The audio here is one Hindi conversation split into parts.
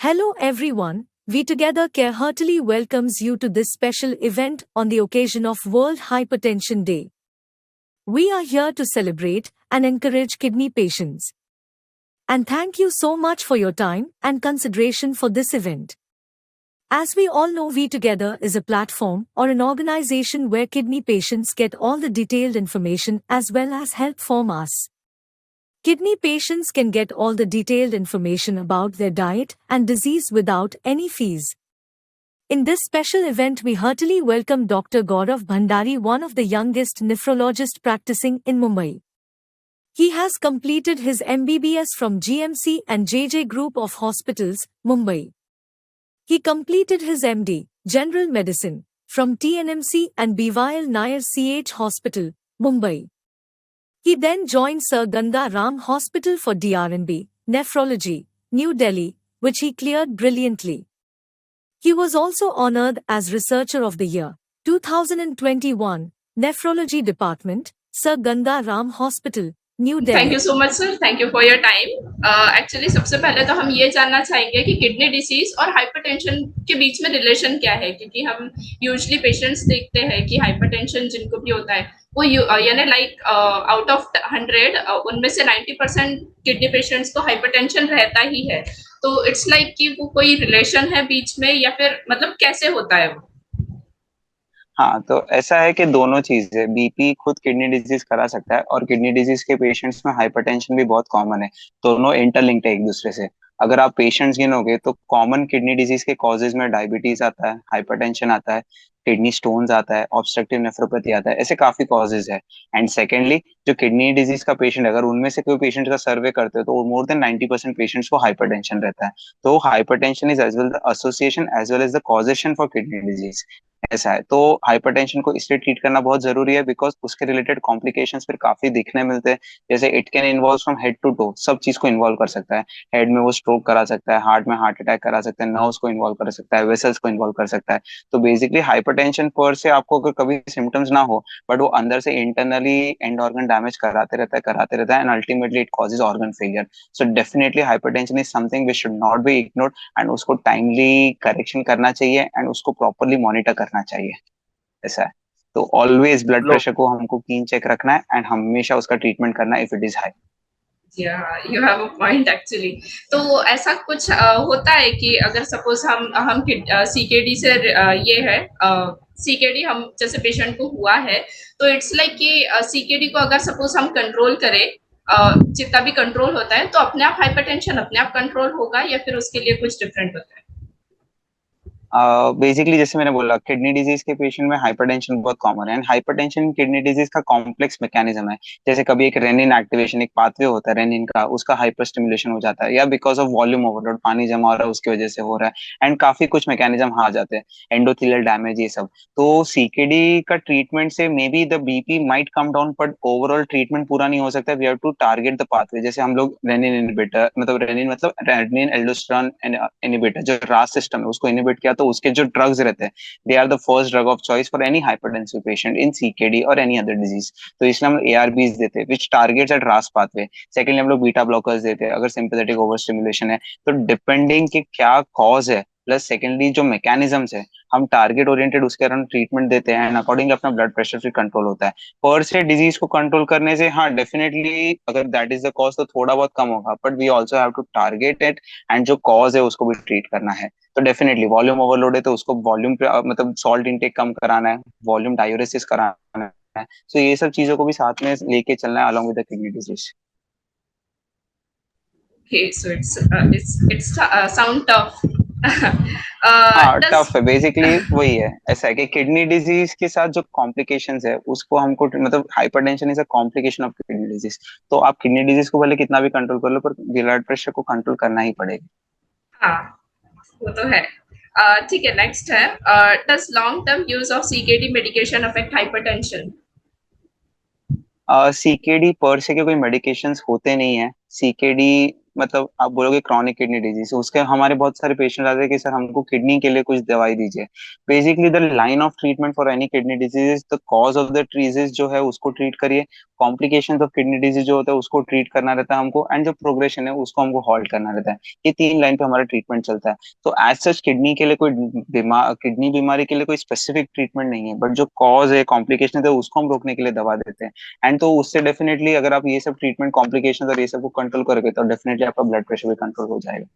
Hello everyone, We Together Care heartily welcomes you to this special event on the occasion of World Hypertension Day. We are here to celebrate and encourage kidney patients. And thank you so much for your time and consideration for this event. As we all know, We Together is a platform or an organization where kidney patients get all the detailed information as well as help from us. Kidney patients can get all the detailed information about their diet and disease without any fees. In this special event, we heartily welcome Dr. Gaurav Bhandari, one of the youngest nephrologists practicing in Mumbai. He has completed his MBBS from GMC and JJ Group of Hospitals, Mumbai. He completed his MD, General Medicine, from TNMC and BYL Nair CH Hospital, Mumbai. He then joined Sir Ganga Ram Hospital for DRNB, Nephrology, New Delhi, which he cleared brilliantly. He was also honored as Researcher of the Year, 2021, Nephrology Department, Sir Ganga Ram Hospital, New Delhi. Thank you so much sir, thank you for your time. Actually सबसे पहले तो हम ये जानना चाहेंगे कि किडनी डिसीज और हाइपरटेंशन के बीच में रिलेशन क्या है, क्योंकि हम यूजुअली पेशेंट्स देखते हैं कि हाइपरटेंशन जिनको भी होता है वो यानी लाइक आउट ऑफ 100 उनमें से 90% किडनी पेशेंट्स को हाइपरटेंशन रहता ही है। तो इट्स लाइक कि वो कोई रिलेशन है बीच में या फिर मतलब कैसे होता है वो? हाँ, तो ऐसा है कि दोनों चीजें, बीपी खुद किडनी डिजीज करा सकता है और किडनी डिजीज के पेशेंट्स में हाइपरटेंशन भी बहुत कॉमन है। दोनों इंटरलिंक्ड है एक दूसरे से। अगर आप पेशेंट्स गिनोगे तो कॉमन किडनी डिजीज के कॉजेज में डायबिटीज आता है, हाइपरटेंशन आता है, किडनी स्टोन्स आता है, ऑब्स्ट्रक्टिव नेफ्रोपैथी आता है, ऐसे काफी कॉजेज है। एंड सेकेंडली, जो किडनी डिजीज का पेशेंट, अगर उनमें से कोई पेशेंट का सर्वे करते हो तो मोर देन 90% पेशेंट्स को हाइपरटेंशन रहता है। तो hypertension is as well the association as well as the causation for kidney disease. ऐसा है। तो हाइपरटेंशन को इसलिए ट्रीट करना बहुत जरूरी है बिकॉज उसके रिलेटेड कॉम्प्लिकेशंस फिर काफी दिखने मिलते हैं। जैसे it can involve from head to toe, सब चीज को इन्वॉल्व कर सकता है। हेड में वो स्ट्रोक करा सकता है, हार्ट में हार्ट अटैक करा सकता है, नर्व्स को इन्वॉल्व कर सकता है, वेसल्स को इन्वॉल्व कर सकता है। तो बेसिकली हाइपरटेंशन पर से आपको अगर कभी सिम्टम्स ना हो बट वो अंदर से इंटरनली एंड ऑर्गन डैमेज कराते रहता है and ultimately it causes organ failure. So definitely hypertension is something which should not be ignored and उसको टाइमली करेक्शन करना चाहिए एंड उसको प्रॉपरली मॉनिटर करना चाहिए। ऐसा है। तो ऑलवेज ब्लड प्रेशर को हमको कीन चेक रखना है एंड हमेशा उसका ट्रीटमेंट करना है if it is high. You have a point actually. तो ऐसा कुछ होता है कि अगर सपोज हम सीकेडी से ये है सीकेडी हम जैसे पेशेंट को हुआ है, तो इट्स लाइक कि सीकेडी को अगर सपोज हम कंट्रोल करें, जितना भी कंट्रोल होता है, तो अपने आप हाइपरटेंशन अपने आप कंट्रोल होगा या फिर उसके लिए कुछ डिफरेंट होता है? बेसिकली जैसे मैंने बोला, किडनी डिजीज के पेशेंट में हाइपरटेंशन बहुत कॉमन है एंड हाइपरटेंशन किडनी डिजीज का कॉम्प्लेक्स मैकेनिज्म है। जैसे कभी एक रेनिन एक्टिवेशन, एक पाथवे होता है रेनिन का, उसका हाइपर स्टिमुलेशन हो जाता है, या बिकॉज ऑफ वॉल्यूम ओवरलोड, पानी जमा हो रहा है उसकी वजह से हो रहा है एंड काफी कुछ मैकेनिज्म आ जाते हैं, एंडोथेलियल डैमेज, ये सब। तो सीकेडी का ट्रीटमेंट से may be the BP might come down but overall treatment पूरा नहीं हो सकता। We have to target the pathway. जैसे हम लोग रेनिन इनहिबिटर, मतलब रेनिन मतलब रेनिन एल्डोस्टेरोन इनहिबिटर, जो रास सिस्टम है उसको इनहिबिट किया तो उसके जो ड्रग्स रहते हैं they are the first drug of choice for any hypertensive patient in CKD और एनी अदर डिजीज। तो इसलिए हम एआरबीज देते हैं which targets at RAS pathway. Secondly हम लोग बीटा ब्लॉकर्स देते हैं अगर सिंपैथेटिक ओवर स्टिमुलेशन है। तो डिपेंडिंग कि क्या कॉज है प्लस सेकेंडली जो मैकेनिज्म्स है, हम टारगेट ओरिएंटेड उसके अराउंड ट्रीटमेंट देते हैं एंड अकॉर्डिंगली अपना ब्लड प्रेशर फिर कंट्रोल होता है। पर से डिजीज को कंट्रोल करने से हाँ डेफिनेटली अगर दैट इज द कॉज तो थोड़ा बहुत कम होगा, but we also have to target it and जो कॉज है उसको भी ट्रीट करना है। तो डेफिनेटली वॉल्यूम ओवरलोड है तो उसको वॉल्यूम मतलब सॉल्ट इनटेक कम कराना है, वॉल्यूम डायूरेसिस कराना है। सो ये सब चीजों को भी साथ में लेके चलना है along with the kidney disease. Okay, so it's sound tough. हाँ Does टफ है, बेसिकली वही है। ऐसा है कि किडनी डिजीज के साथ जो कॉम्प्लिकेशंस है उसको हमको, मतलब hypertension is a complication of kidney disease. तो आप किडनी डिजीज को भले कितना भी कंट्रोल कर लो पर ब्लड प्रेशर को कंट्रोल करना ही पड़ेगा। हाँ, वो तो है। ठीक है, नेक्स्ट है, does long term use of CKD medication affect hypertension? CKD पर से के कोई मेडिकेशंस होते नहीं है। सीकेडी मतलब आप बोलोगे क्रॉनिक किडनी डिजीज, उसके हमारे बहुत सारे पेशेंट आते हैं कि सर हमको किडनी के लिए कुछ दवाई दीजिए। Basically the line of treatment for any kidney disease, the cause of the disease जो है उसको ट्रीट करिए, कॉम्प्लिकेशन ऑफ किडनी डिजीज जो होता है उसको ट्रीट करना रहता है हमको, एंड जो प्रोग्रेशन है उसको हमको हॉल्ट करना रहता है। ये तीन लाइन पे हमारा ट्रीटमेंट चलता है। तो एज सच किडनी के लिए कोई किडनी बीमारी के लिए कोई स्पेसिफिक ट्रीटमेंट नहीं है, बट जो कॉज है, कॉम्प्लिकेशन है, उसको हम रोकने के लिए दवा देते हैं। एंड तो उससे डेफिनेटली अगर आप ये सब ट्रीटमेंट, कॉम्प्लिकेशन और ये सब को कंट्रोल करोगे तो डेफिनेटली आपका ब्लड प्रेशर भी कंट्रोल हो जाएगा।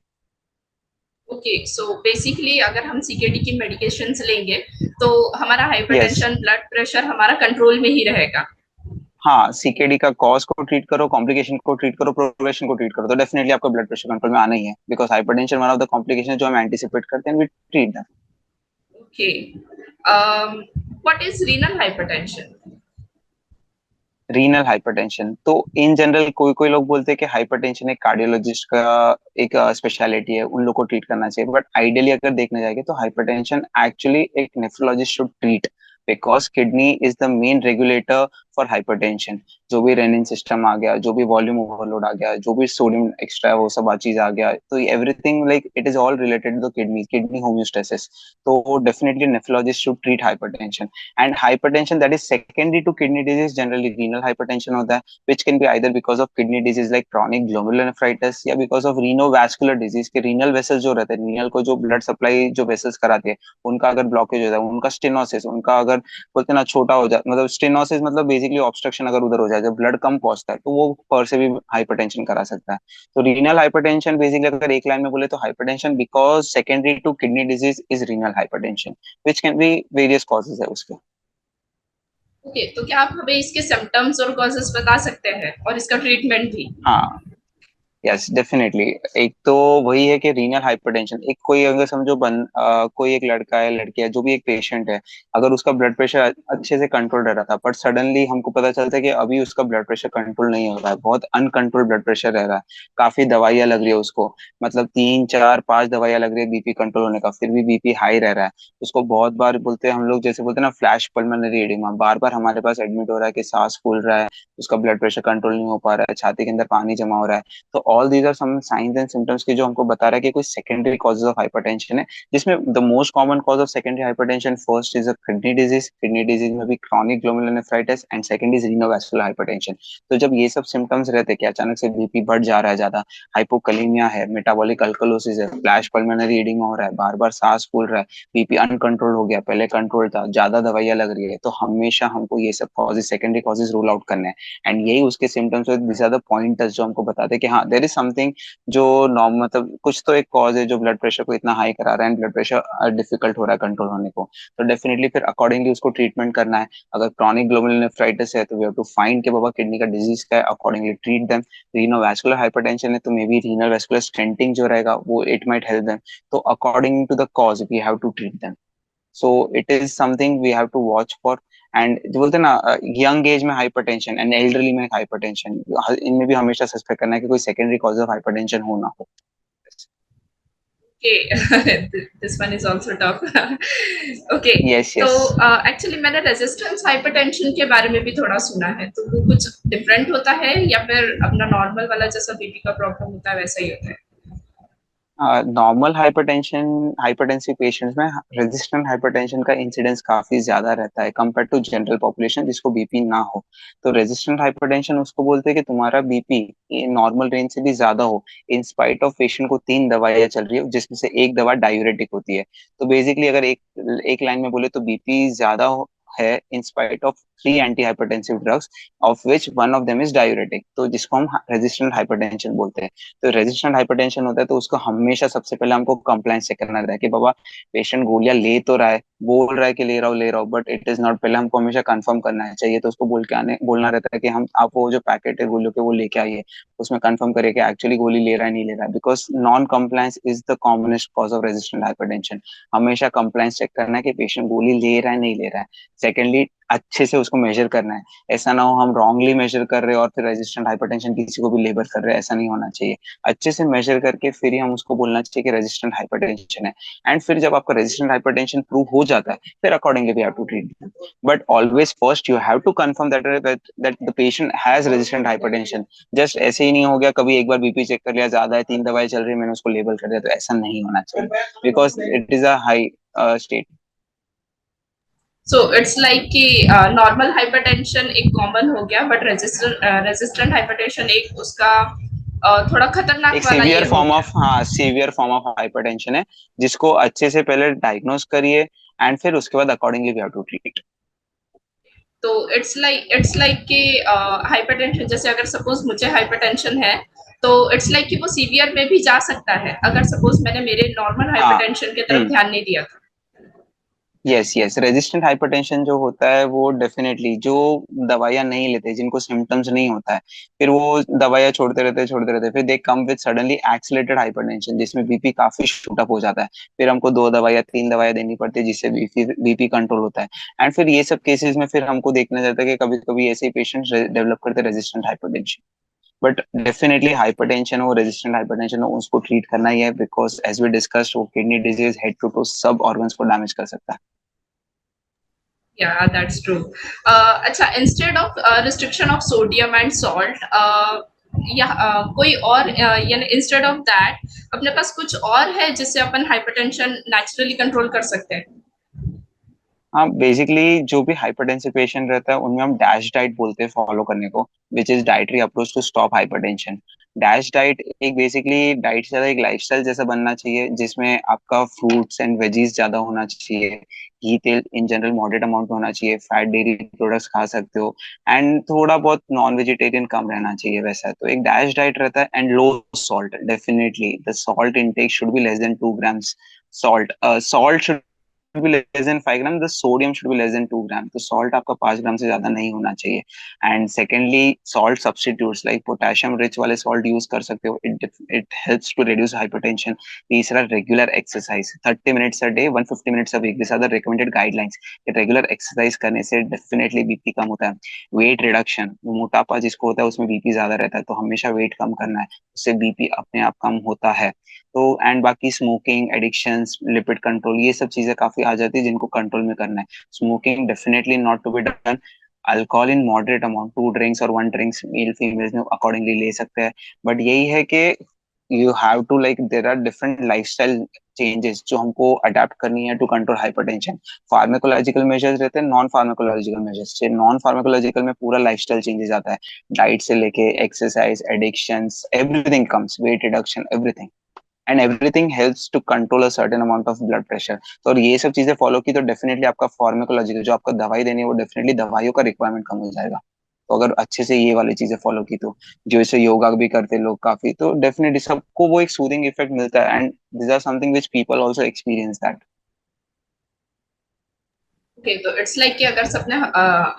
ओके, सो बेसिकली अगर हम सीकेडी की मेडिकेशंस लेंगे तो हमारा यस। हाइपरटेंशन, ब्लड प्रेशर हमारा कंट्रोल में ही रहेगा। हाँ, सीकेडी का कॉज को ट्रीट करो, कॉम्प्लिकेशन को ट्रीट करो, प्रोग्रेशन को ट्रीट करो, तो डेफिनेटली आपका ब्लड प्रेशर कंट्रोल में आना ही है, because hypertension one of the complication जो हम एंटिसिपेट करते हैं, we treat them. Okay, what is renal hypertension? Renal hypertension तो इन जनरल कोई कोई लोग बोलते हैं कि हाइपरटेंशन एक कार्डियोलॉजिस्ट का एक स्पेशलिटी है, उन लोग को ट्रीट करना चाहिए, बट आइडियली अगर देखने जाएंगे तो हाइपरटेंशन एक्चुअली एक nephrologist should treat, because kidney is the main regulator for hypertension. जो भी रेनिन सिस्टम आ गया, जो भी वॉल्यूम ओवरलोड आ गया, जो भी सोडियम एक्स्ट्रा है, वो सब चीज आ गया, तो everything like it is all related to kidney, kidney homeostasis. तो definitely nephrologist should treat hypertension. And hypertension that is secondary to kidney disease, generally renal hypertension होता है, which can be either because of kidney disease like chronic glomerulonephritis या because of renovascular disease के renal vessels जो रहते हैं, renal को जो blood supply जो vessels कराते हैं, उनका अगर blockage होता है, उनका stenosis, उनका अगर बोलते हैं ना छोटा हो जाए, मतलब stenosis मतलब बेसिकली ऑब्स्ट्रक्शन अगर उधर हो जाए, जब ब्लड कम पहुंचता है, तो वो पर से भी हाइपरटेंशन करा सकता है। तो रीनल हाइपरटेंशन बेसिकली अगर एक लाइन में बोले तो hypertension because secondary to kidney disease is renal hypertension, which can be various causes है उसके। ओके, तो क्या आप हमें इसके सिम्टम्स और कॉजेस बता सकते हैं और इसका ट्रीटमेंट भी? हाँ, यस डेफिनेटली। एक तो वही है कि रीनल हाइपरटेंशन, एक कोई अगर समझो कोई एक लड़का है, लड़की है, जो भी एक पेशेंट है, अगर उसका ब्लड प्रेशर अच्छे से कंट्रोल रह रहा था, बट सडनली हमको पता चलता है कि अभी उसका ब्लड प्रेशर कंट्रोल नहीं हो रहा है, बहुत अनकंट्रोल ब्लड प्रेशर रह रहा है, काफी दवाइयां लग रही है उसको, मतलब 3 4 5 दवाइयां लग रही है बीपी कंट्रोल होने का, फिर भी बीपी हाई रह रहा है। उसको बहुत बार बोलते हैं हम लोग, जैसे बोलते हैं ना फ्लैश पल्मोनरी एडिमा, बार बार हमारे पास एडमिट हो रहा है कि सांस फूल रहा है, उसका ब्लड प्रेशर कंट्रोल नहीं हो पा रहा है, छाती के अंदर पानी जमा हो रहा है। तो all these are some signs and symptoms के जो हमको बता रहा है कि कोई सेकेंडरी कॉजेज ऑफ हाइपरटेंशन है, जिसमें the most common cause of secondary hypertension first is a kidney disease, kidney disease में भी chronic glomerulonephritis, and second is renovascular hypertension. तो जब ये सब सिम्टम्स रहते हैं कि अचानक से बीपी बढ़ जा रहा है ज्यादा, हाइपोकलीमिया है, मेटाबॉलिक अल्कलोसिस है, फ्लैश पल्मोनरी एडिमा हो रहा है, बार बार सांस फूल रहा है, बीपी अनकंट्रोल हो गया, पहले कंट्रोल था, ज्यादा दवाइयां लग रही है, तो हमेशा हमको ये सब causes, secondary causes rule out करने हैं। एंड यही उसके symptoms, this are the pointers जो हमको बताते हैं कि हाँ देयर इज समथिंग जो नॉर्म, मतलब कुछ तो एक कॉज है जो ब्लड प्रेशर को इतना हाई करा रहा है, एंड ब्लड प्रेशर डिफिकल्ट हो रहा है कंट्रोल होने को। तो डेफिनेटली फिर अकॉर्डिंगली उसको ट्रीटमेंट करना है। अगर क्रॉनिक ग्लोमेरुलोनेफ्राइटिस है तो वी हैव टू फाइंड के बाबा किडनी का डिजीज का है, accordingly treat them. Renovascular hypertension है तो may be renal vascular stenting जो रहेगा वो इट माइट हेल्प देम। तो according to the cause we have to treat them. So it is something we have to watch for. And जो बोलते हैं ना यंग एज में हाइपरटेंशन एंड एल्डरली में हाइपरटेंशन, इनमें भी हमेशा सस्पेक्ट करना है कि कोई सेकेंडरी कॉज ऑफ हाइपरटेंशन हो ना हो। Okay, this one is also tough. Okay, yes तो यस। एक्चुअली मैंने रेजिस्टेंस हाइपरटेंशन के बारे में भी थोड़ा सुना है, तो वो कुछ डिफरेंट होता है या फिर अपना नॉर्मल वाला जैसा बीपी का प्रॉब्लम होता है वैसा ही होता है? नॉर्मल हाइपरटेंशन, हाइपरटेंसिव पेशेंट्स में रेजिस्टेंट हाइपरटेंशन का इंसिडेंस काफी ज्यादा रहता है कंपेयर टू जनरल पॉपुलेशन जिसको बीपी ना हो। तो रेजिस्टेंट हाइपरटेंशन उसको बोलते हैं कि तुम्हारा बीपी नॉर्मल रेंज से भी ज्यादा हो, इन स्पाइट ऑफ पेशेंट को 3 दवाइयां चल रही है, जिसमें से एक दवा डायूरेटिक होती है। तो बेसिकली अगर एक लाइन में बोले तो बीपी ज्यादा है in spite of 3 anti hypertensive drugs, of which one of them is diuretic, तो जिसको हम रेजिस्टेंट हाइपरटेंशन बोलते हैं। तो रेजिस्टेंट हाइपरटेंशन होता है तो उसको हमेशा सबसे पहले हमको कंप्लायंस चेक करना रहता है कि बाबा पेशेंट गोलियां ले तो रहा है, बोल रहा है कि ले रहा हूँ, बट इट इज नॉट, पहले हमको हमेशा कंफर्म करना है चाहिए, तो उसको बोलना रहता है कि हम आप वो जो पैकेट है गोलियों के वो लेके आइए, उसमें कंफर्म करिए कि एक्चुअली गोली ले रहा है नहीं ले रहा है, because non compliance is the commonest cause of resistant hypertension. हमेशा कंप्लायंस चेक करना है कि पेशेंट गोली ले रहा है नहीं ले रहा है। सेकेंडली अच्छे से उसको मेजर करना है। ऐसा ना हो हम रॉन्गली मेजर कर रहे हैं और फिर रेजिस्टेंट हाइपरटेंशन किसी को भी लेबल कर रहे हैं, ऐसा नहीं होना चाहिए। अच्छे से मेजर करके फिर ही हम उसको बोलना चाहिए कि रेजिस्टेंट हाइपरटेंशन है। एंड फिर जब आपका रेजिस्टेंट हाइपरटेंशन प्रूव हो जाता है, फिर accordingly we have to treat. But always first you have to confirm that the patient has resistant hypertension. Just ऐसे ही नहीं हो गया, कभी एक बार बीपी चेक कर लिया, ज्यादा है, 3 दवाई चल रही है, मैंने उसको लेबल कर दिया, तो ऐसा नहीं होना चाहिए, because it is a high state. So it's like कि नॉर्मल हाइपरटेंशन एक कॉमन हो गया, बट रेजिस्टेंट हाइपरटेंशन एक उसका थोड़ा खतरनाक एक वाला सीवियर ये हो फॉर्म गया। ऑफ, हाँ, सीवियर फॉर्म ऑफ हाइपरटेंशन है, जिसको अच्छे से पहले डायग्नोज करिए एंड फिर उसके बाद accordingly we have to treat. तो इट्स लाइक कि हाइपरटेंशन, जैसे अगर सपोज मुझे हाइपरटेंशन है, तो इट्स लाइक कि वो सीवियर में भी जा सकता है अगर सपोज मैंने मेरे नॉर्मल हाँ। हाइपरटेंशन की तरफ हम्म। ध्यान नहीं दिया था। यस यस, रेजिस्टेंट हाइपरटेंशन जो होता है वो डेफिनेटली जो दवाइयाँ नहीं लेते, जिनको सिम्टम्स नहीं होता है, फिर वो दवाइयाँ छोड़ते रहते, फिर they come with suddenly accelerated hypertension, जिसमें बीपी काफी शूट अप हो जाता है। फिर हमको 2 दवाइयाँ 3 दवाइयाँ देनी पड़ती है, जिससे बीपी कंट्रोल होता है। एंड फिर ये सब केसेस में फिर हमको देखना जाता है कि कभी कभी ऐसे पेशेंट्स डेवलप करते हैं resistant hypertension. But definitely hypertension हो, रेजिस्टेंट हाइपरटेंशन हो, उसको ट्रीट करना ही है, बिकॉज एज वी डिस्कस्ड वो kidney disease head to to सब ऑर्गन्स को डैमेज कर सकता है। Yeah, that's true. अच्छा, instead of restriction of sodium and salt, या कोई और यानी इंस्टेड ऑफ दैट अपने पास कुछ और है जिससे अपन हाइपरटेंशन नेचुरली कंट्रोल कर सकते हैं? हाँ, बेसिकली जो भी हाइपरटेंसिव पेशेंट रहता है उनमें हम डैश डाइट बोलते हैं फॉलो करने को, which is dietary approach to stop hypertension. Dash diet एक बेसिकली डाइट से ज्यादा एक लाइफस्टाइल जैसा बनना चाहिए, जिसमें आपका फ्रूट्स एंड वेजीज ज्यादा होना चाहिए, घी तेल इन जनरल मॉडरेट अमाउंट में होना चाहिए, फैट डेयरी प्रोडक्ट्स खा सकते हो, एंड थोड़ा बहुत नॉन वेजिटेरियन कम रहना चाहिए। वैसा तो एक डैश डाइट रहता है। And low salt, definitely the salt intake should be less than 2 grams salt. Salt should be less than 5 grams. The sodium should be less than 2 grams. तो salt आपका 5 ग्राम से ज्यादा नहीं होना चाहिए। And secondly salt substitutes like potassium rich वाले सॉल्ट यूज कर सकते हो, it helps to reduce hypertension. तीसरा, regular exercise, 30 minutes a day, 150 minutes a week, this are the recommended guidelines. Regular exercise करने से डेफिनेटली बीपी कम होता है। वेट रिडक्शन, मोटापा जिसको होता है उसमें बीपी ज्यादा रहता है, तो हमेशा वेट कम करना है, उससे बीपी अपने आप कम होता है। तो एंड बाकी स्मोकिंग, एडिक्शंस, लिपिड कंट्रोल, ये सब चीजें काफी आ जाती है जिनको कंट्रोल में करना है। Smoking definitely not to be done. Alcohol in moderate amount, 2 drinks और 1 ड्रिंक्स मेल फीमेल्स में अकॉर्डिंगली ले सकते हैं। बट यही है कि you have to like there are different lifestyle changes जो हमको अडेप्ट करनी है to control hypertension. Pharmacological measures रहते हैं, नॉन फार्माकोलॉजिकल मेजर्स से। नॉन फार्माकोलॉजिकल में पूरा लाइफस्टाइल चेंजेस आता है, डाइट से लेके exercise, addictions, everything comes, wait reduction, everything. And everything helps to control a certain amount of blood pressure. तो और ये सब चीजें फॉलो की तो डेफिनेटली आपका फार्माकोलॉजिकल जो आपका दवाई देनी है वो डेफिनेटली दवाइयों का रिक्वायरमेंट कम हो जाएगा। तो अगर अच्छे से ये वाली चीजें फॉलो की तो, जो इसे योगा भी करते हैं लोग काफी, तो डेफिनेटली सबको वो एक सूदिंग इफेक्ट मिलता है। And this are something which people also experience that. Okay, तो इट्स लाइक कि अगर सबने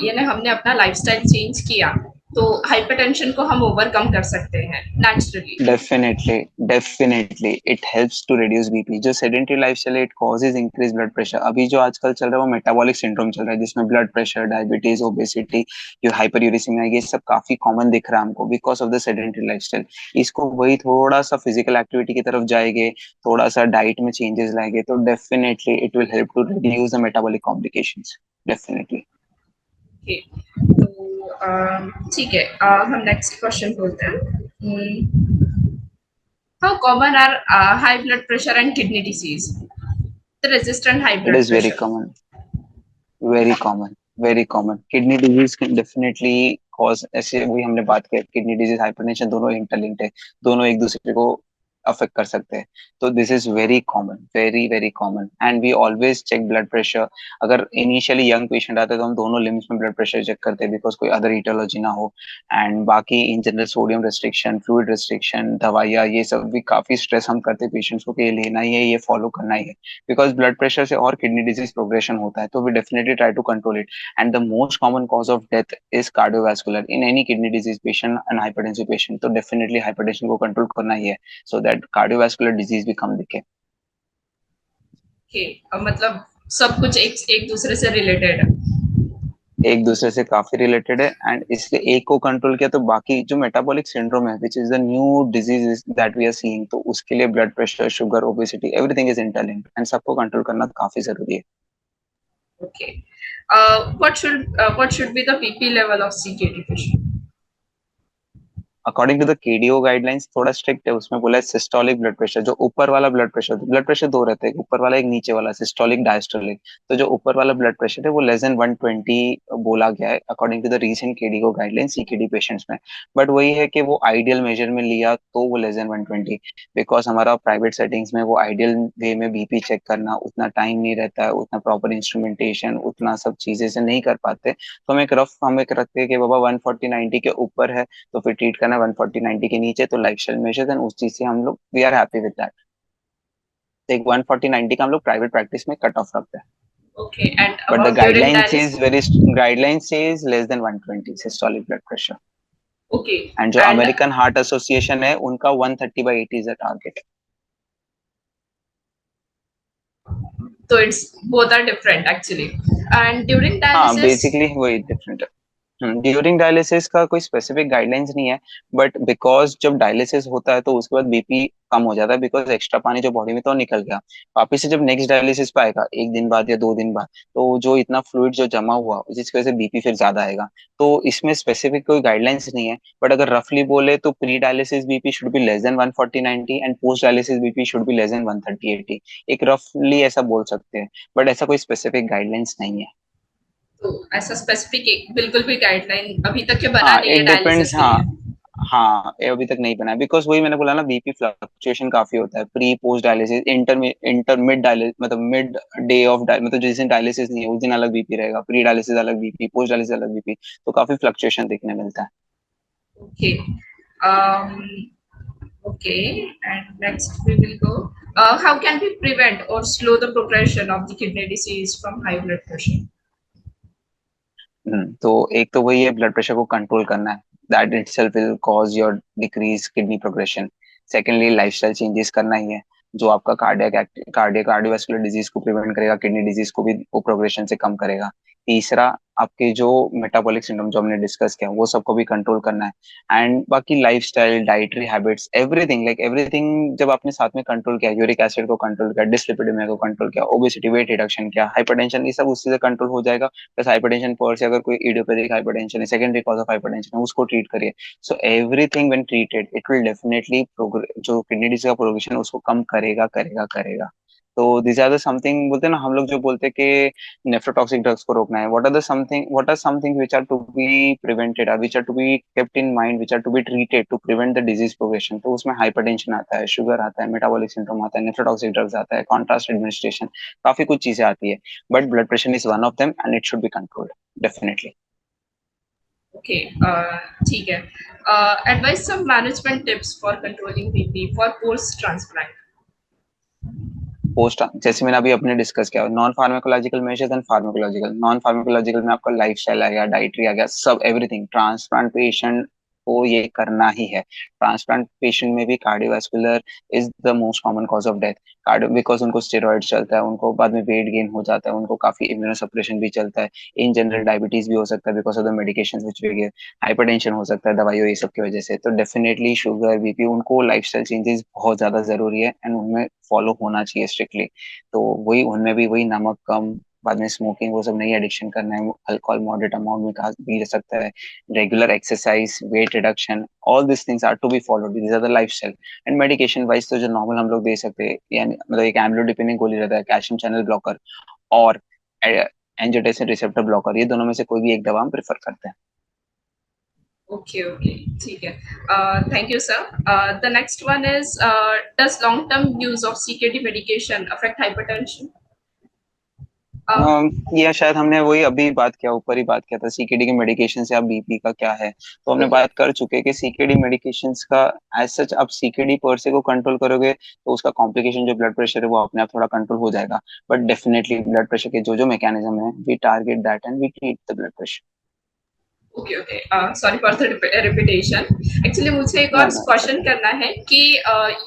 यानी हमने अपना लाइफस्टाइल चेंज किया, तो हाइपरटेंशन को हम ओवरकम कर सकते हैं naturally. Definitely, definitely it helps to reduce BP. जो सेडेंटरी लाइफस्टाइल है it causes increase blood pressure. अभी जो आजकल चल रहा है वो मेटाबॉलिक सिंड्रोम चल रहा है, जिसमें ब्लड प्रेशर, डायबिटीज, ओबेसिटी, जो हाइपर यूरिसीमिया, ये सब काफी कॉमन दिख रहा है हमको because of the sedentary lifestyle. इसको वही थोड़ा सा फिजिकल एक्टिविटी की तरफ जाएंगे, थोड़ा सा डाइट में चेंजेस लाएंगे, तो definitely it will help to reduce the metabolic complications, definitely. Okay, तो ठीक है, हम नेक्स्ट क्वेश्चन बोलते हैं। How common are high blood pressure and kidney disease, the resistant high it blood is very pressure? Common, very common, very common. Kidney disease can definitely cause, ऐसे वही हमने बात किया, किडनी डिजीज हाइपरटेंशन दोनों इंटरलिंक्ड है, दोनों एक दूसरे को अफेक्ट कर सकते हैं। तो this is very common, very very common. And we always check blood pressure. अगर इनिशियली यंग पेशेंट आता है तो हम दोनों लिम्स में ब्लड प्रेशर चेक करते हैं, बिकॉज कोई अदर इटियोलॉजी ना हो। एंड बाकी in general sodium restriction, fluid restriction, दवाइयाँ, ये सब भी काफी स्ट्रेस हम करते हैं पेशेंट्स को कि ये लेना ही है, ये फॉलो करना ही है, बिकॉज ब्लड प्रेशर से और किडनी डिजीज प्रोग्रेशन होता है, तो we definitely try to control it. And the most common cause of death is cardiovascular in any kidney disease patient and hypertensive patient. तो डेफिनेटली हाइपरटेंशन को कंट्रोल करना ही है, सो दैट कार्डियोवैस्कुलर डिजीज भी कम दिखे। ओके, मतलब सब कुछ एक एक दूसरे से रिलेटेड है। एक दूसरे से काफी रिलेटेड है, एंड इसलिए एक को कंट्रोल किया तो बाकी जो मेटाबॉलिक सिंड्रोम है which is the new disease that we are seeing, तो उसके लिए blood pressure, sugar, obesity, everything is interlinked and सबको कंट्रोल करना काफी जरूरी है. Okay. What should be the BP level of CKD patient? According to the KDO guidelines थोड़ा स्ट्रिक्ट है, उसमें बोला है सिस्टोलिक ब्लड प्रेशर, जो ऊपर वाला ब्लड प्रेशर दो रहते हैं, एक ऊपर वाला एक नीचे वाला, सिस्टोलिक डायस्टोलिक. तो जो ऊपर वाला ब्लड प्रेशर है वो लेस देन 120 बोला गया है according to the recent KDO guidelines CKD patients में. बट वही है कि वो आइडियल मेजर में लिया तो वो लेस देन 120, बिकॉज हमारा प्राइवेट सेटिंग्स में वो आइडियल वे में बीपी चेक करना उतना टाइम नहीं रहता है, उतना प्रॉपर इंस्ट्रूमेंटेशन उतना सब चीजें से नहीं कर पाते. तो हम एक रखते हैं कि बाबा 140/90 के ऊपर है तो फिर ट्रीट करना, 140/90 के नीचे तो लाइफस्टाइल मेजर्स, एंड उस चीज से हम लोग we are happy with that. तो एक 140/90 का हम लोग प्राइवेट प्रैक्टिस में कट ऑफ रखते हैं. Okay. And but the about during guideline dialysis? Is very guideline says less than 120 systolic blood pressure. Okay. And जो And अमेरिकन हार्ट एसोसिएशन है उनका 130/80 is the target. so it's both are different actually. And during हाँ dialysis, बेसिकली वही डिफरेंट है. ड्यूरिंग डायलिसिस का कोई स्पेसिफिक गाइडलाइंस नहीं है, बट बिकॉज जब डायलिसिस होता है तो उसके बाद बीपी कम हो जाता है, बिकॉज एक्स्ट्रा पानी जो बॉडी में तो निकल गया. वापिस से जब नेक्स्ट डायलिसिस पे आएगा एक दिन बाद या 2 दिन बाद, तो जो इतना फ्लूइड जो जमा हुआ जिसकी वजह से बीपी फिर ज्यादा आएगा. तो इसमें स्पेसिफिक कोई गाइडलाइंस नहीं है, बट अगर रफली बोले तो pre dialysis BP should be less than 140/90 and post dialysis BP should be less than 130/80. एक रफली ऐसा बोल सकते हैं, बट ऐसा कोई स्पेसिफिक गाइडलाइंस नहीं है. तो ऐसा स्पेसिफिक बिल्कुल भी गाइडलाइन अभी तक के बना हाँ नहीं है इट डिपेंड्स. डायलिसिस के हाँ लिए. हाँ ये अभी तक नहीं बना है, बिकॉज वही मैंने बोला ना, बीपी फ्लक्चुएशन काफी होता है pre post dialysis, inter mid dialysis, मतलब मिड डे ऑफ मतलब जिस दिन डायलिसिस नहीं है उस दिन अलग बीपी रहेगा, प्री डायलिसिस अलग बीपी, पोस्ट डायलिसिस अलग बीपी, तो काफी फ्लक्चुएशन देखने मिलता है. Okay. Um, okay. And next we will go. How can we prevent or slow the progression of the kidney disease from high blood pressure? तो एक तो वही है ब्लड प्रेशर को कंट्रोल करना है, that itself will cause your decrease kidney progression. Secondly lifestyle changes करना ही है, जो आपका कार्डियोवास्कुलर डिजीज को प्रिवेंट करेगा, किडनी डिजीज को भी वो प्रोग्रेशन से कम करेगा. तीसरा आपके जो मेटाबॉलिक सिंड्रोम जो हमने डिस्कस किया वो सबको भी कंट्रोल करना है. एंड बाकी lifestyle, dietary habits, everything like everything जब आपने साथ में कंट्रोल किया, यूरिक एसिड को कंट्रोल किया, डिसलिपिडेमिया को कंट्रोल किया, ओबेसिटी वेट रिडक्शन किया, हाइपरटेंशन, ये सब उससे से कंट्रोल हो जाएगा. प्लस हाइपरटेंशन पर से अगर कोई इडियोपैथिक हाइपरटेंशन है, सेकेंडरी कॉज ऑफ हाइपरटेंशन है, उसको ट्रीट करिए. So everything when treated it will definitely जो किडनी डिजीज का प्रोग्रेशन उसको कम करेगा करेगा करेगा. तो दिस आर द समथिंग, बोलते हैं ना हम लोग जो बोलते हैं कि नेफ्रोटॉक्सिक ड्रग्स को रोकना है, what are something which are to be prevented, which are to be kept in mind, which are to be treated to prevent the disease progression. तो उसमें हाइपरटेंशन आता है, शुगर आता है, मेटाबॉलिक सिंड्रोम आता है, नेफ्रोटॉक्सिक ड्रग्स आता है, कॉन्ट्रास्ट एडमिनिस्ट्रेशन, काफी कुछ चीजें आती है. But blood pressure is one of them and it should be controlled definitely. Okay. ठीक है. Advise some management tips for controlling BP for post transplant. Post जैसे मैंने अभी अपने डिस्कस किया, non pharmacological measures and pharmacological. Non pharmacological में आपका लाइफस्टाइल आ गया, डाइटरी आ गया, सब एवरीथिंग. ट्रांसप्लांट पेशेंट को ये करना ही है. ट्रांसप्लांट पेशेंट में भी cardiovascular is the most common cause of death. Cardio because उनको स्टेरॉइड चलता है, उनको बाद में वेट गेन हो जाता है, उनको काफी इम्यूनोसप्रेशन भी चलता है. इन जनरल डायबिटीज भी हो सकता है because of the medication which we give. Hypertension हो सकता है दवाइयों ये सब की वजह से. तो डेफिनेटली शुगर, बीपी, उनको लाइफस्टाइल चेंजेस बहुत ज्यादा जरूरी है एंड उनमें फॉलो होना चाहिए स्ट्रिक्टली. तो वही उनमें भी वही नमक कम, बाद में स्मोकिंग, वो सब नहीं एडिक्शन करना है, अल्कोहल मॉडरेट अमाउंट में कहा पी जा सकता है, regular exercise, weight reduction, all this things are to be followed. This are the lifestyle. And medication wise तो जो नॉर्मल हम लोग दे सकते हैं, यानी मतलब एक एम्लोडिपिनिक गोली रहता है, कैल्शियम चैनल ब्लॉकर और एंजियोटेंसिन रिसेप्टर ब्लॉकर, ये दोनों में से कोई भी एक दवा हम प्रेफर करते हैं. Okay, okay, ठीक है. Thank you, sir. The next one is, does long-term use of CKD medication affect hypertension? या शायद हमने वही अभी बात किया, ऊपर ही बात किया था सीकेडी के मेडिकेशन से आप बीपी का क्या है, तो हमने Okay. बात कर चुके हैं कि सीकेडी मेडिकेशंस का एज सच आप सीकेडी पर से को कंट्रोल करोगे तो उसका कॉम्प्लिकेशन जो ब्लड प्रेशर है वो अपने आप थोड़ा कंट्रोल हो जाएगा. बट डेफिनेटली ब्लड प्रेशर के जो जो मैकेनिज्म है we target that and we treat the blood pressure. Okay okay, sorry for the repetition. Actually मुझे एक नो और नो इट्स क्वेश्चन ओके। करना है कि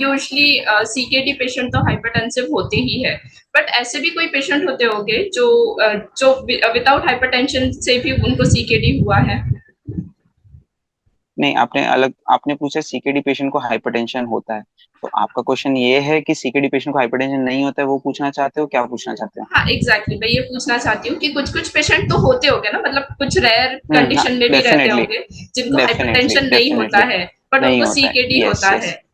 यूजुअली सीकेडी पेशेंट तो हाइपरटेंसिव होते ही है, बट ऐसे भी कोई पेशेंट होते होंगे जो विदाउट हाइपरटेंशन से भी उनको सीकेडी हुआ है? नहीं, आपने पूछा सीकेडी पेशेंट को हाइपरटेंशन होता है, तो आपका क्वेश्चन ये है कि सीकेडी पेशेंट को हाइपरटेंशन नहीं होता है, वो पूछना चाहते हो, क्या पूछना चाहते हो? हाँ एग्जैक्टली, मैं ये पूछना चाहती हूँ कि कुछ कुछ पेशेंट तो होते होंगे ना, मतलब कुछ रेयर हाँ, कंडीशन में भी रहते डेफिनेटली, होंगे जिनको डेफिनेटली, हाइपरटेंशन नहीं होता डेफिनेटली है, बट नहीं उनको होता है। सीकेडी यस, होता यस। है।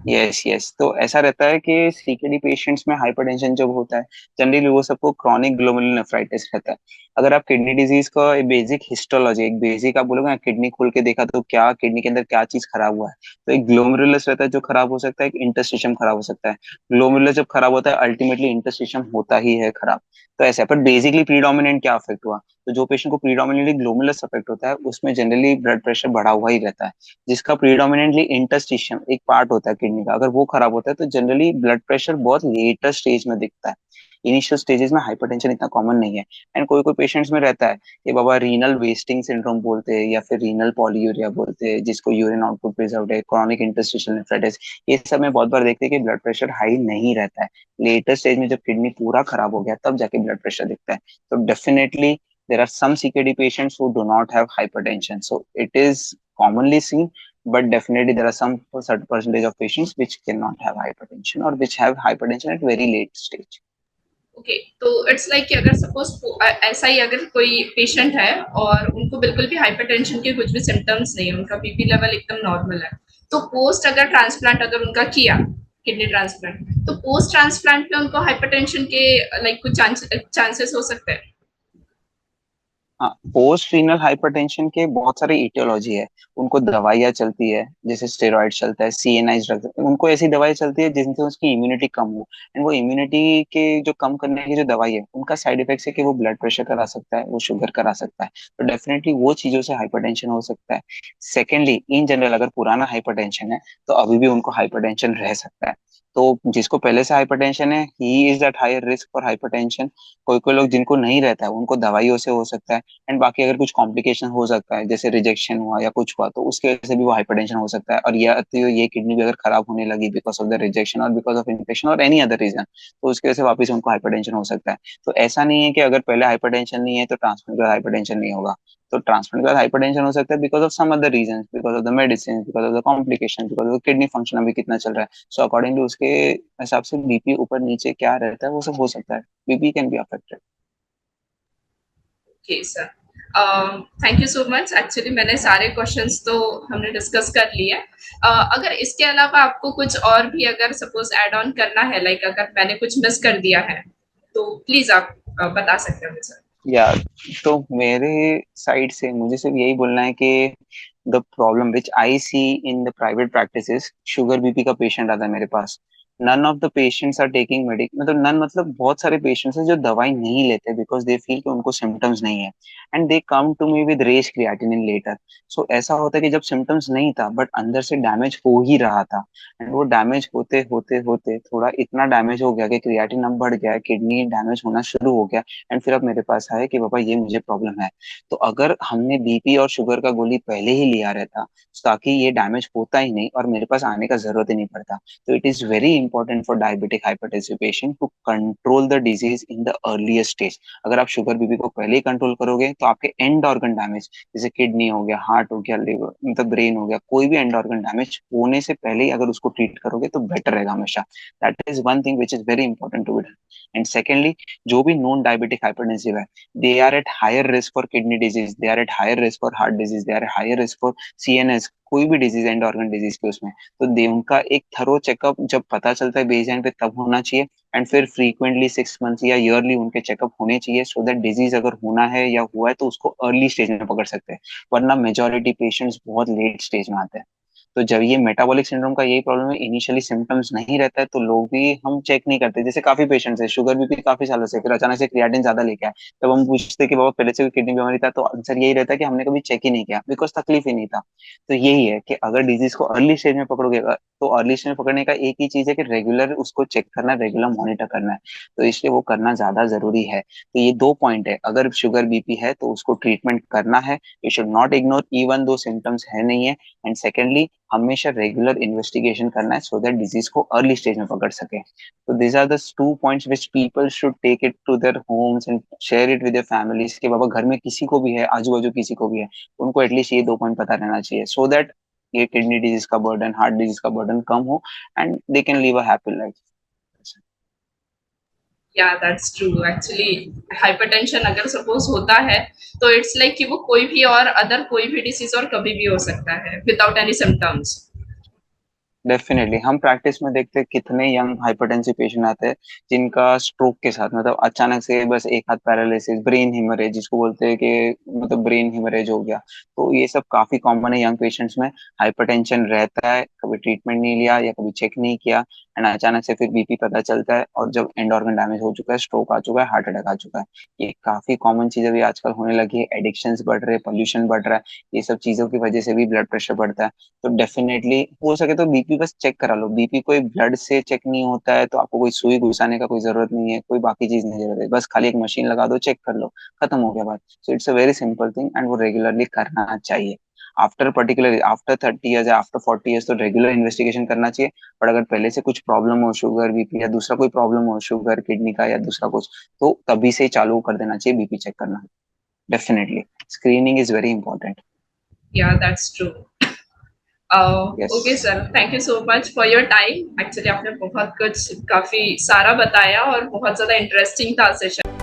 यस, यस, तो ऐसा रहता है कि सीकेडी पेशेंट्स में हाइपरटेंशन जब होता है, जनरली वो सबको क्रॉनिक ग्लोमेरुलर नेफ्राइटिस रहता है। अगर आप किडनी डिजीज का एक बेसिक हिस्टोलॉजी, एक बेसिक आप बोलोगे ना, किडनी खोल के देखा तो क्या किडनी के अंदर क्या चीज खराब हुआ है, तो एक ग्लोमेरुलस रहता है जो खराब हो सकता है, एक इंटरस्टिशियम खराब हो सकता है। ग्लोमेरुलस जब खराब होता है, अल्टीमेटली इंटरस्टिशियम होता ही है खराब। तो ऐसा है, पर बेसिकली प्रीडोमिनेंट क्या अफेक्ट हुआ, तो जो पेशेंट को प्रीडोमिनेटली ग्लोमेरुलस अफेक्ट होता है उसमें जनरली ब्लड प्रेशर बढ़ा हुआ ही रहता है। जिसका प्रीडोमिनेंटली इंटरस्टिशियम एक पार्ट होता है किडनी का, अगर वो खराब होता है तो जनरली ब्लड प्रेशर बहुत लेटर स्टेज में दिखता है। इनिशियल स्टेजेस में हाइपरटेंशन इतना कॉमन नहीं है। एंड कोई कोई पेशेंट्स में रहता है कि बाबा रीनल वेस्टिंग सिंड्रोम बोलते हैं या फिर रीनल पॉलीयूरिया बोलते हैं, जिसको यूरिन आउटपुट प्रिजर्व्ड है, क्रॉनिक इंटरस्टिशियल नेफ्राइटिस, ये सब में बहुत बार देखते हैं कि ब्लड प्रेशर हाई नहीं रहता है। लेटर स्टेज में जब किडनी पूरा खराब हो गया तब जाके ब्लड प्रेशर दिखता है। तो definitely there are some CKD patients who do not have hypertension. So it is commonly seen, but definitely there are some certain percentage of patients which cannot have hypertension or which have hypertension at very late stage. Okay, तो इट्स लाइक कि अगर सपोज ऐसा ही अगर कोई पेशेंट है और उनको बिल्कुल भी हाइपरटेंशन के कुछ भी सिम्टम्स नहीं है, उनका बीपी लेवल एकदम नॉर्मल है, तो पोस्ट अगर ट्रांसप्लांट अगर उनका किया, किडनी ट्रांसप्लांट, तो पोस्ट ट्रांसप्लांट में उनको हाइपरटेंशन के लाइक कुछ चांसेस हो सकते हैं? हाँ, पोस्ट रीनल हाइपरटेंशन के बहुत सारे इटियोलॉजी है। उनको दवाइयाँ चलती है, जैसे स्टेरॉइड चलता है, सीएनआई ड्रग, उनको ऐसी दवाई चलती है जिनसे उसकी इम्यूनिटी कम हो। एंड वो इम्यूनिटी के जो कम करने की जो दवाई है, उनका साइड इफेक्ट है कि वो ब्लड प्रेशर करा सकता है, वो शुगर करा सकता है। तो डेफिनेटली वो चीजों से हाइपरटेंशन हो सकता है। सेकेंडली, इन जनरल अगर पुराना हाइपरटेंशन है तो अभी भी उनको हाइपरटेंशन रह सकता है। तो जिसको पहले से हाइपरटेंशन है, he is that higher risk for hypertension. कोई कोई लोग जिनको नहीं रहता है उनको दवाइयों से हो सकता है। एंड बाकी अगर कुछ कॉम्प्लिकेशन हो सकता है, जैसे रिजेक्शन हुआ या कुछ हुआ, तो उसके वजह से भी वो हाइपरटेंशन हो सकता है। और ये किडनी भी अगर खराब होने लगी बिकॉज ऑफ द रिजेक्शन और बिकॉज ऑफ इन्फेक्शन और एनी अदर रीजन, तो उसकी वजह से वापस उनको हाइपरटेंशन हो सकता है। तो ऐसा नहीं है कि अगर पहले हाइपरटेंशन नहीं है तो ट्रांसप्लांट के बाद हाइपरटेंशन नहीं होगा। तो ट्रांसप्लांट के बाद हाइपरटेंशन हो सकता है because of some other reason, because of the medicine, because of the complication, because of kidney function अभी कितना चल रहा है। सो अकॉर्डिंगली उसके हिसाब से बीपी ऊपर नीचे क्या रहता है वो सब हो सकता है। BP can be affected. Okay sir, thank you so much. Actually मैंने सारे क्वेश्चंस तो हमने डिस्कस कर लिए। अगर इसके अलावा आपको कुछ और भी अगर सपोज ऐड ऑन करना है, लाइक अगर मैंने कुछ मिस कर दिया है, तो प्लीज आप बता सकते हो मुझे। या तो मेरे साइड से मुझे सिर्फ यही बोलना है कि the problem which I see in the private practice is, sugar BP का पेशेंट आता है मेरे पास, none of the patients are taking medic, मतलब नन मतलब बहुत सारे पेशेंट्स हैं जो दवाई नहीं लेते बिकॉज दे फील कि उनको सिम्टम्स नहीं है। And they come to me with raise creatinine letter. So ऐसा होता है कि जब सिम्टम्स नहीं था बट अंदर से डैमेज हो ही रहा था। एंड वो डैमेज होते होते होते थोड़ा इतना डैमेज हो गया कि क्रिएटिन अब बढ़ गया, किडनी डैमेज होना शुरू हो गया। एंड फिर अब मेरे पास आया कि पापा ये मुझे प्रॉब्लम है। तो अगर हमने बीपी और शुगर का गोली पहले ही लिया रहता ताकि ये डैमेज होता ही नहीं और मेरे पास आने का जरूरत ही नहीं पड़ता। तो it is very important for diabetic hypertensive patient to control the disease in the earliest stage. अगर आप शुगर बीपी को पहले ही कंट्रोल करोगे तो आपके एंड ऑर्गन डैमेज, जैसे किडनी हो गया, हार्ट हो गया, लिवर मतलब ब्रेन हो गया, कोई भी एंड ऑर्गन डैमेज होने से पहले ही अगर उसको ट्रीट करोगे तो बेटर रहेगा हमेशा। That is one thing which is very important to be done. And secondly, जो भी नॉन डायबिटिक हाइपरटेंसिव है, they are at higher risk for kidney disease, they are at higher risk for heart disease, they are at higher risk for CNS, कोई भी डिजीज एंड ऑर्गन डिजीज के उसमें। तो दे उनका एक थरो चेकअप जब पता चलता है बेसलाइन पे तब होना चाहिए। एंड फिर फ्रीक्वेंटली 6 मंथ्स या ईयरली उनके चेकअप होने चाहिए, सो दैट डिजीज अगर होना है या हुआ है तो उसको अर्ली स्टेज में पकड़ सकते हैं। वरना मेजोरिटी पेशेंट्स बहुत लेट स्टेज में आते हैं। तो जब ये मेटाबॉलिक सिंड्रोम का यही प्रॉब्लम है, इनिशियली सिम्टम्स नहीं रहता है तो लोग भी हम चेक नहीं करते। जैसे काफी पेशेंट्स है शुगर बीपी काफी सालों से, फिर अचानक से क्रिएटिन ज्यादा लेके आए, तब हम पूछते कि बाबा पहले से कोई किडनी बीमारी था, तो आंसर यही रहता है कि हमने कभी चेक ही नहीं किया बिकॉज तकलीफ ही नहीं था। तो यही है कि अगर डिजीज को अर्ली स्टेज में पकड़ोगे, तो अर्ली स्टेज में पकड़ने का एक ही चीज है कि रेगुलर उसको चेक करना, रेगुलर मॉनिटर करना है, तो इसलिए वो करना ज्यादा जरूरी है। तो ये 2 पॉइंट है, अगर शुगर बीपी है तो उसको ट्रीटमेंट करना है, you should not ignore even though symptoms है नहीं है। एंड सेकेंडली, हमेशा रेगुलर इन्वेस्टिगेशन करना है सो दैट डिजीज को अर्ली स्टेज में पकड़ सके। तो these are the 2 points which people should take it to their homes and share it with their families कि बाबा घर में किसी को भी है, आजू बाजू किसी को भी है, उनको एटलीस्ट ये 2 पॉइंट पता रहना चाहिए, सो दैट ये किडनी डिजीज का बर्डन, हार्ट डिजीज का बर्डन कम हो and they can live a happy life. या दैट्स ट्रू। एक्चुअली हाइपरटेंशन अगर सपोज होता है तो इट्स लाइक कि वो कोई भी और अदर कोई भी डिसीज और कभी भी हो सकता है विदाउट एनी सिम्टम्स। डेफिनेटली हम प्रैक्टिस में देखते हैं कितने यंग हाइपरटेंसिव पेशेंट आते हैं जिनका स्ट्रोक के साथ, मतलब अचानक से बस एक हाथ पैरालिसिस, ब्रेन हिमरेज जिसको बोलते हैं कि मतलब ब्रेन हिमरेज हो गया। तो ये सब काफी कॉमन है यंग पेशेंट्स में। हाइपरटेंशन रहता है, कभी ट्रीटमेंट नहीं लिया या कभी चेक नहीं किया, एंड अचानक से फिर बीपी पता चलता है, और जब एंड ऑर्गन डैमेज हो चुका है, स्ट्रोक आ चुका है, हार्ट अटैक आ चुका है। ये काफी कॉमन चीजें भी आजकल होने लगी है। एडिक्शंस बढ़ रहे हैं, पोल्यूशन बढ़ रहा है, ये सब चीजों की वजह से भी ब्लड प्रेशर बढ़ता है। तो डेफिनेटली हो सके तो बीपी बस चेक करा लो। बीपी कोई ब्लड से चेक नहीं होता है, तो आपको कोई सुई घुसाने का कोई जरूरत नहीं है, कोई बाकी चीज नहीं जरूरत है, बस खाली एक मशीन लगा दो, चेक कर लो, खत्म हो गया बात। So it's a very simple thing and वो रेगुलरली करना चाहिए। आफ्टर पर्टिकुलर आफ्टर 30 ईयर्स या आफ्टर 40 ईयर्स तो रेगुलर इन्वेस्टिगेशन करना चाहिए। पर अगर पहले से कुछ प्रॉब्लम हो, शुगर बीपी या दूसरा कोई प्रॉब्लम हो, शुगर किडनी का या दूसरा कुछ, तो तभी से चालू कर देना चाहिए बीपी चेक करना। Definitely screening is very important. Yeah that's true. Yes. Okay sir, thank you so much for your time. Actually आपने बहुत कुछ काफी सारा बताया और बहुत ज्यादा इंटरेस्टिंग था सेशन।